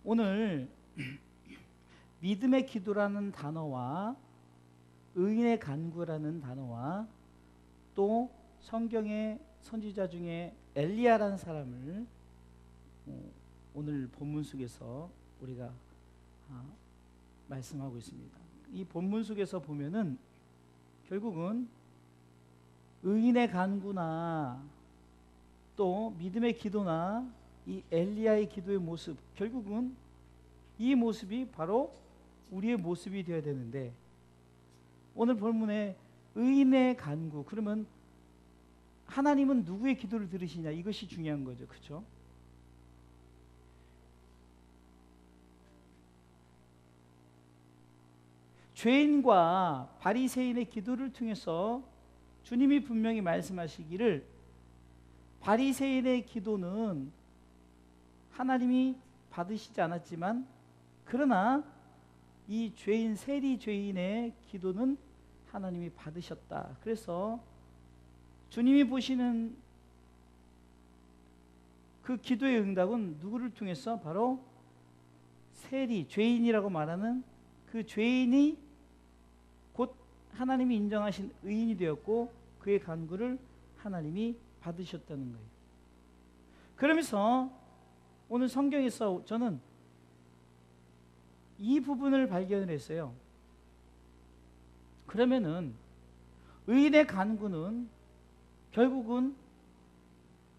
오늘 믿음의 기도라는 단어와 의인의 간구라는 단어와 또 성경의 선지자 중에 엘리야라는 사람을 오늘 본문 속에서 우리가 말씀하고 있습니다. 이 본문 속에서 보면은 결국은 의인의 간구나 또 믿음의 기도나 이 엘리야의 기도의 모습, 결국은 이 모습이 바로 우리의 모습이 되어야 되는데, 오늘 본문에 의인의 간구, 그러면 하나님은 누구의 기도를 들으시냐, 이것이 중요한 거죠. 그렇죠? 죄인과 바리새인의 기도를 통해서 주님이 분명히 말씀하시기를, 바리새인의 기도는 하나님이 받으시지 않았지만 그러나 이 죄인, 세리 죄인의 기도는 하나님이 받으셨다. 그래서 주님이 보시는 그 기도의 응답은 누구를 통해서? 바로 세리, 죄인이라고 말하는 그 죄인이 곧 하나님이 인정하신 의인이 되었고 그의 간구를 하나님이 받으셨다는 거예요. 그러면서 오늘 성경에서 저는 이 부분을 발견을 했어요. 그러면은 의인의 간구는 결국은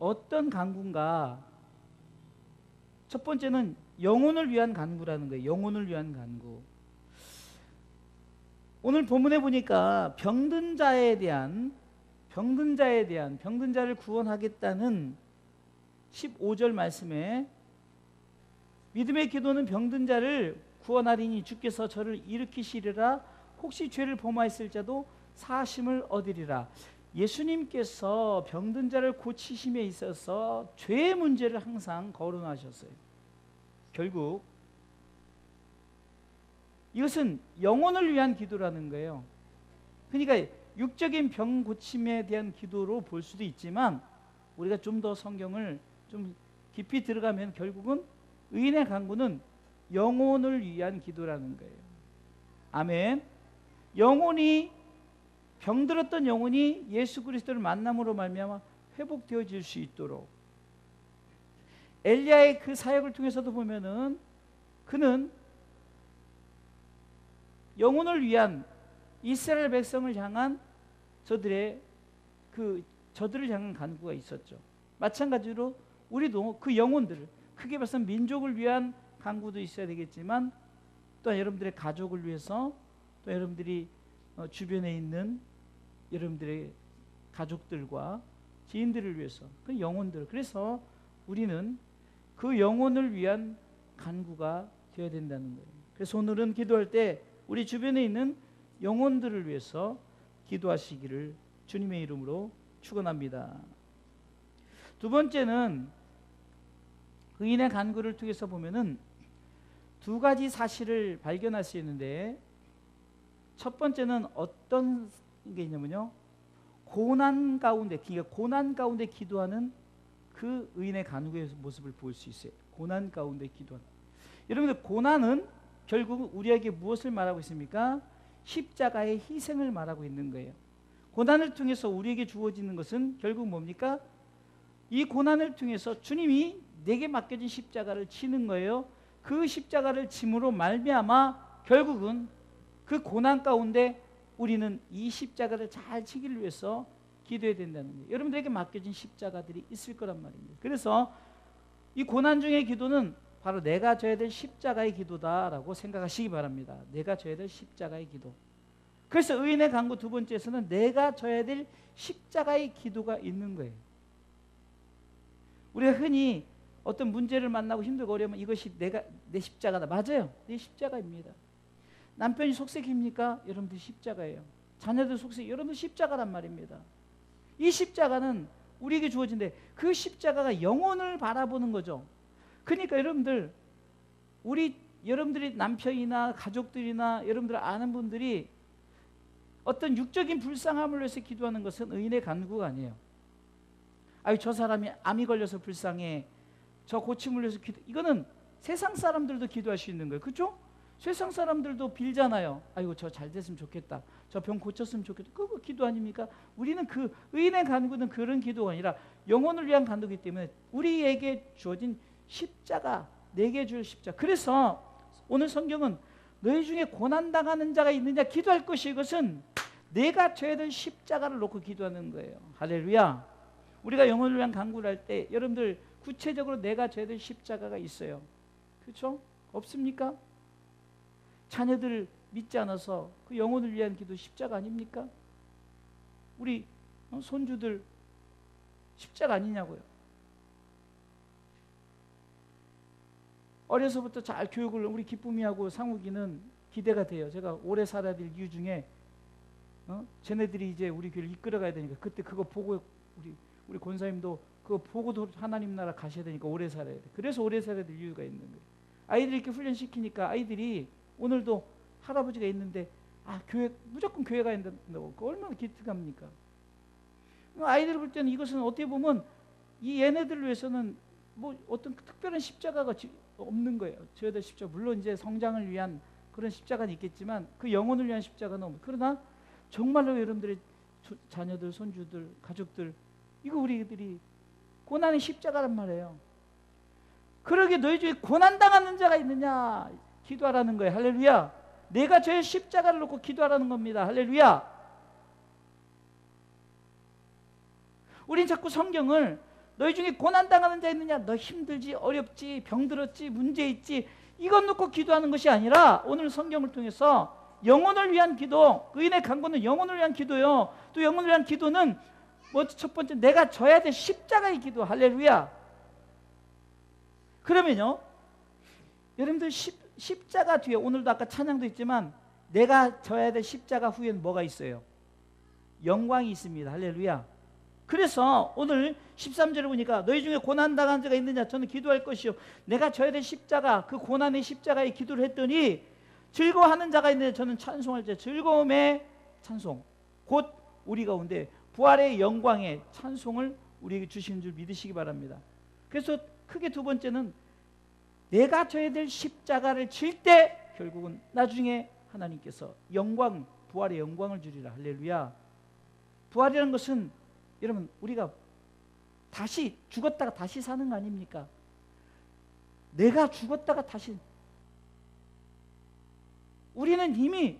어떤 간구인가? 첫 번째는 영혼을 위한 간구라는 거예요. 영혼을 위한 간구. 오늘 본문에 보니까 병든 자를 구원하겠다는 15절 말씀에, 믿음의 기도는 병든 자를 구원하리니 주께서 저를 일으키시리라. 혹시 죄를 범하였을 자도 사심을 얻으리라. 예수님께서 병든 자를 고치심에 있어서 죄의 문제를 항상 거론하셨어요. 결국 이것은 영혼을 위한 기도라는 거예요. 그러니까 육적인 병 고침에 대한 기도로 볼 수도 있지만, 우리가 좀 더 성경을 좀 깊이 들어가면 결국은 의인의 간구는 영혼을 위한 기도라는 거예요. 아멘. 영혼이, 병들었던 영혼이 예수 그리스도를 만남으로 말미암아 회복되어질 수 있도록, 엘리야의 그 사역을 통해서도 보면은 그는 영혼을 위한, 이스라엘 백성을 향한 저들을 향한 간구가 있었죠. 마찬가지로 우리도 그 영혼들을, 크게 봐서 민족을 위한 간구도 있어야 되겠지만, 또 여러분들의 가족을 위해서, 또 여러분들이 주변에 있는 여러분들의 가족들과 지인들을 위해서, 그 영혼들, 그래서 우리는 그 영혼을 위한 간구가 되어야 된다는 거예요. 그래서 오늘은 기도할 때 우리 주변에 있는 영혼들을 위해서 기도하시기를 주님의 이름으로 축원합니다. 두 번째는 의인의 간구를 통해서 보면은 두 가지 사실을 발견할 수 있는데, 첫 번째는 어떤 게 있냐면요, 고난 가운데 기도하는 그 의인의 간구의 모습을 볼 수 있어요. 고난 가운데 기도하는. 여러분들, 고난은 결국 우리에게 무엇을 말하고 있습니까? 십자가의 희생을 말하고 있는 거예요. 고난을 통해서 우리에게 주어지는 것은 결국 뭡니까? 이 고난을 통해서 주님이 내게 맡겨진 십자가를 지는 거예요. 그 십자가를 짐으로 말미암아 결국은 그 고난 가운데 우리는 이 십자가를 잘 지기를 위해서 기도해야 된다는 거예요. 여러분들에게 맡겨진 십자가들이 있을 거란 말입니다. 그래서 이 고난 중의 기도는 바로 내가 져야 될 십자가의 기도다라고 생각하시기 바랍니다. 내가 져야 될 십자가의 기도. 그래서 의인의 간구 두 번째에서는 내가 져야 될 십자가의 기도가 있는 거예요. 우리가 흔히 어떤 문제를 만나고 힘들고 어려우면 이것이 내 십자가다. 맞아요. 내 십자가입니다. 남편이 속색입니까? 여러분들 십자가예요. 자녀들 속색, 여러분들 십자가란 말입니다. 이 십자가는 우리에게 주어진데, 그 십자가가 영혼을 바라보는 거죠. 그러니까 여러분들, 여러분들이 남편이나 가족들이나 여러분들 아는 분들이 어떤 육적인 불쌍함을 위해서 기도하는 것은 의인의 간구가 아니에요. 아유, 저 사람이 암이 걸려서 불쌍해, 저 고침을 위해서 기도, 이거는 세상 사람들도 기도할 수 있는 거예요. 그렇죠? 세상 사람들도 빌잖아요. 아이고 저 잘 됐으면 좋겠다. 저 병 고쳤으면 좋겠다. 그거 기도 아닙니까? 우리는 그 의인의 간구는 그런 기도가 아니라 영혼을 위한 간구이기 때문에 우리에게 주어진 십자가, 내게 줄 십자가. 그래서 오늘 성경은 너희 중에 고난당하는 자가 있느냐 기도할 것이, 이것은 내가 져야 될 십자가를 놓고 기도하는 거예요. 할렐루야. 우리가 영혼을 위한 간구를 할 때 여러분들 구체적으로 내가 져야 될 십자가가 있어요. 그렇죠? 없습니까? 자녀들 믿지 않아서 그 영혼을 위한 기도 십자가 아닙니까? 우리 손주들 십자가 아니냐고요. 어려서부터 잘 교육을 우리 기쁨이하고 상욱이는 기대가 돼요. 제가 오래 살아야 될 이유 중에 쟤네들이 이제 우리 교회를 이끌어가야 되니까 그때 그거 보고 우리 권사님도 그거 보고도 하나님 나라 가셔야 되니까 오래 살아야 돼. 그래서 오래 살아야 될 이유가 있는 거예요. 아이들 이렇게 훈련시키니까 아이들이 오늘도 할아버지가 있는데 교회 무조건 교회 가야 된다고. 얼마나 기특합니까? 아이들 볼 때는 이것은 어떻게 보면 이 얘네들을 위해서는 뭐 어떤 특별한 십자가가 없는 거예요. 저야 될 십자가, 물론 이제 성장을 위한 그런 십자가는 있겠지만 그 영혼을 위한 십자가는 없는. 그러나 정말로 여러분들의 자녀들, 손주들, 가족들, 이거 우리들이 고난의 십자가란 말이에요. 그러게 너희 중에 고난당하는 자가 있느냐 기도하라는 거예요. 할렐루야. 내가 저의 십자가를 놓고 기도하라는 겁니다. 할렐루야. 우린 자꾸 성경을 너희 중에 고난당하는 자 있느냐, 너 힘들지, 어렵지, 병들었지, 문제 있지, 이것 놓고 기도하는 것이 아니라 오늘 성경을 통해서 영혼을 위한 기도, 의인의 간구는 영혼을 위한 기도요. 또 영혼을 위한 기도는 뭐 첫 번째 내가 져야 될 십자가의 기도. 할렐루야. 그러면요, 여러분들 십자가 뒤에 오늘도 아까 찬양도 있지만 내가 져야 될 십자가 후에는 뭐가 있어요? 영광이 있습니다. 할렐루야. 그래서 오늘 13절을 보니까 너희 중에 고난당한 자가 있느냐 저는 기도할 것이요 내가 져야 될 십자가, 그 고난의 십자가에 기도를 했더니 즐거워하는 자가 있는데 저는 찬송할 때 즐거움의 찬송, 곧 우리 가운데 부활의 영광의 찬송을 우리에게 주시는 줄 믿으시기 바랍니다. 그래서 크게 두 번째는 내가 져야 될 십자가를 질 때 결국은 나중에 하나님께서 영광, 부활의 영광을 주리라. 할렐루야. 부활이라는 것은 여러분 우리가 다시 죽었다가 다시 사는 거 아닙니까? 내가 죽었다가 다시, 우리는 이미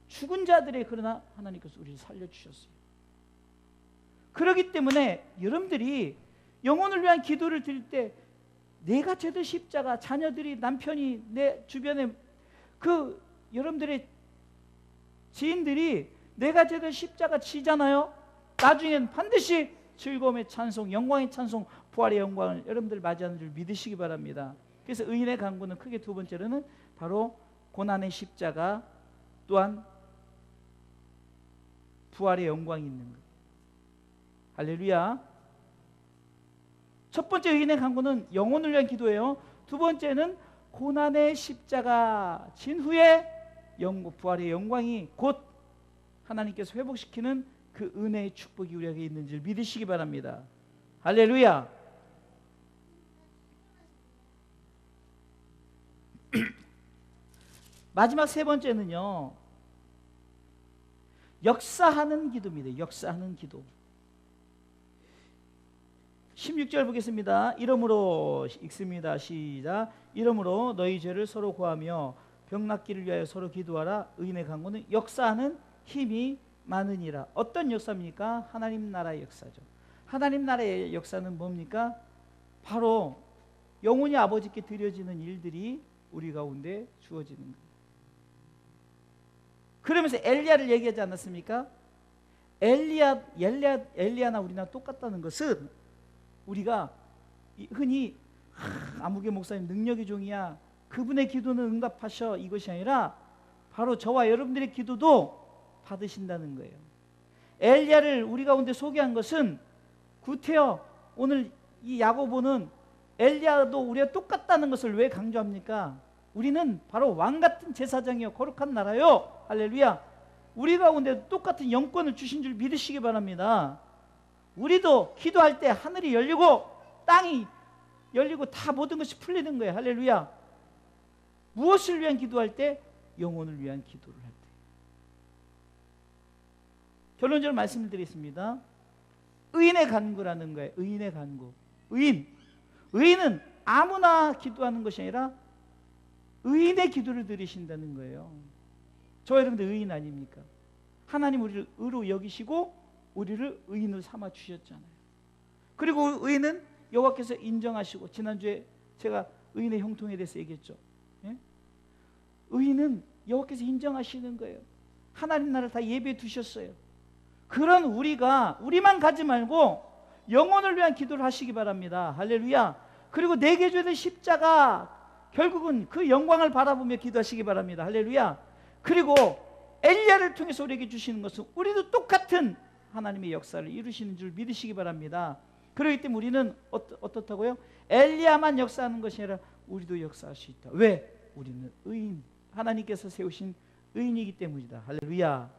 죽은 자들의, 그러나 하나님께서 우리를 살려주셨어요. 그렇기 때문에 여러분들이 영혼을 위한 기도를 드릴 때 내가 져야 십자가, 자녀들이, 남편이, 내 주변에 그 여러분들의 지인들이 내가 져야 십자가 지잖아요. 나중엔 반드시 즐거움의 찬송, 영광의 찬송, 부활의 영광을 여러분들 맞이하는 줄 믿으시기 바랍니다. 그래서 의인의 간구는 크게 두 번째로는 바로 고난의 십자가, 또한 부활의 영광이 있는 것. 할렐루야. 첫 번째 의인의 간구는 영혼을 위한 기도예요. 두 번째는 고난의 십자가 진 후에 부활의 영광이 곧 하나님께서 회복시키는 그 은혜의 축복이 우리에게 있는 줄 믿으시기 바랍니다. 할렐루야. 마지막 세 번째는요, 역사하는 기도입니다. 역사하는 기도. 16절 보겠습니다. 이러므로 읽습니다. 시작. 이러므로 너희 죄를 서로 고하며 병 낫기를 위하여 서로 기도하라. 의인의 간구는 역사하는 힘이 많으니라. 어떤 역사입니까? 하나님 나라의 역사죠. 하나님 나라의 역사는 뭡니까? 바로 영원히 아버지께 드려지는 일들이 우리 가운데 주어지는 거예요. 그러면서 엘리야를 얘기하지 않았습니까? 엘리야나 우리나 똑같다는 것은 우리가 흔히 아무개 목사님 능력의 종이야, 그분의 기도는 응답하셔, 이것이 아니라 바로 저와 여러분들의 기도도 받으신다는 거예요. 엘리야를 우리 가운데 소개한 것은 구태여 오늘 이 야고보는 엘리야도 우리와 똑같다는 것을 왜 강조합니까? 우리는 바로 왕같은 제사장이요 거룩한 나라요. 할렐루야. 우리 가운데 똑같은 영권을 주신 줄 믿으시기 바랍니다. 우리도 기도할 때 하늘이 열리고 땅이 열리고 다 모든 것이 풀리는 거예요. 할렐루야. 무엇을 위한 기도할 때? 영혼을 위한 기도를 할 때. 결론적으로 말씀을 드리겠습니다. 의인의 간구라는 거예요. 의인의 간구. 의인은 아무나 기도하는 것이 아니라 의인의 기도를 들으신다는 거예요. 저 여러분들 의인 아닙니까? 하나님 우리를 의로 여기시고 우리를 의인으로 삼아 주셨잖아요. 그리고 의인은 여호와께서 인정하시고, 지난주에 제가 의인의 형통에 대해서 얘기했죠. 예? 의인은 여호와께서 인정하시는 거예요. 하나님 나라를 다 예배해 두셨어요. 그런 우리만 가지 말고 영혼을 위한 기도를 하시기 바랍니다. 할렐루야. 그리고 내게 줘야 될 십자가, 결국은 그 영광을 바라보며 기도하시기 바랍니다. 할렐루야. 그리고 엘리야를 통해서 우리에게 주시는 것은 우리도 똑같은 하나님의 역사를 이루시는 줄 믿으시기 바랍니다. 그렇기 때문에 우리는 어떻다고요? 엘리야만 역사하는 것이 아니라 우리도 역사할 수 있다. 왜? 우리는 의인, 하나님께서 세우신 의인이기 때문이다. 할렐루야.